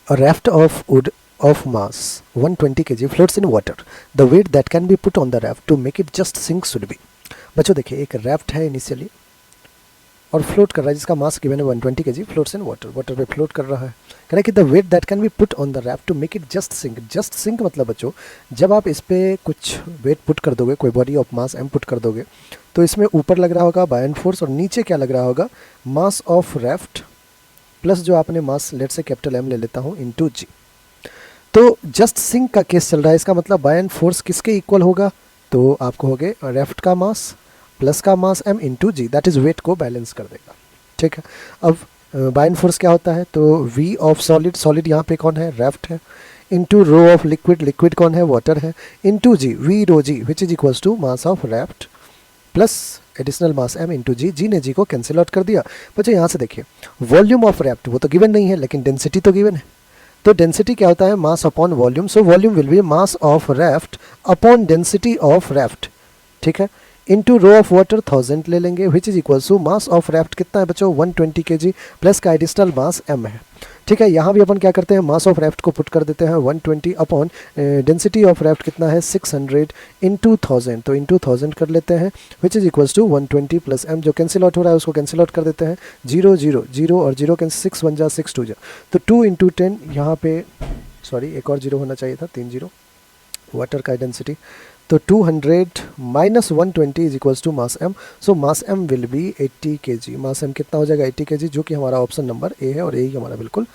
A raft of wood of mass 120 kg floats in water. The weight that can be put on the raft to make it just sink should be. बच्चों देखिए, एक raft है initially और float कर रहा है जिसका mass given है 120 kg, floats in water, water पे फ्लोट कर रहा है। कह रहा है कि the weight that can be put on the raft to make it just sink. Just sink मतलब बच्चों, जब आप इस पर कुछ वेट पुट कर दोगे, कोई body of mass m put कर दोगे, तो इसमें ऊपर लग रहा होगा बायन फोर्स और नीचे क्या लग रहा होगा, मास ऑफ रैफ्ट प्लस जो आपने मास लेट से कैपिटल M ले लेता हूँ इनटू g। तो जस्ट सिंक का केस चल रहा है, इसका मतलब बायन फोर्स किसके इक्वल होगा, तो आप कहोगे रेफ्ट का मास प्लस का mass m into g, that is weight को बैलेंस कर देगा। ठीक है, अब बायन फोर्स क्या होता है, तो v ऑफ सॉलिड, सॉलिड यहाँ पे कौन है, रेफ्ट है, into row of liquid, liquid कौन है, वाटर है, into ji v row ji which is equals to mass of रेफ्ट plus additional mass m into जी। जी ने जी को कैंसिल आउट कर दिया। बच्चों यहाँ से देखिए, वॉल्यूम ऑफ रेफ्ट वो तो गिवन नहीं है, लेकिन डेंसिटी तो गिवन है। तो डेंसिटी क्या होता है, mass upon volume. So volume will be mass of raft upon density of raft. ठीक है, इनटू रो ऑफ वाटर 1000 ले लेंगे which is equals to mass of raft कितना है बच्चों, 120 kg प्लस का एडिशनल मास m है। ठीक है, यहाँ भी अपन क्या करते हैं, मास ऑफ रेफ्ट को पुट कर देते हैं 120 अपॉन डेंसिटी ऑफ रेफ्ट कितना है 600 इंटू 1000, तो इंटू 1000 कर लेते हैं which is equals to 120 plus m, जो कैंसिल आउट हो रहा है उसको कैंसिल आउट कर देते हैं, 0 0 0 और 0 कैंसिल, 6 1 जा 6 2 जा, तो 2 इंटू 10 यहाँ पे, सॉरी एक और 0 होना चाहिए था, 3 0, वाटर का डेंसिटी, तो 200 minus 120 is equals to mass m। So mass m will be 80 kg। Mass m कितना हो जाएगा 80 kg, जो कि हमारा ऑप्शन नंबर ए है और ए ही हमारा बिल्कुल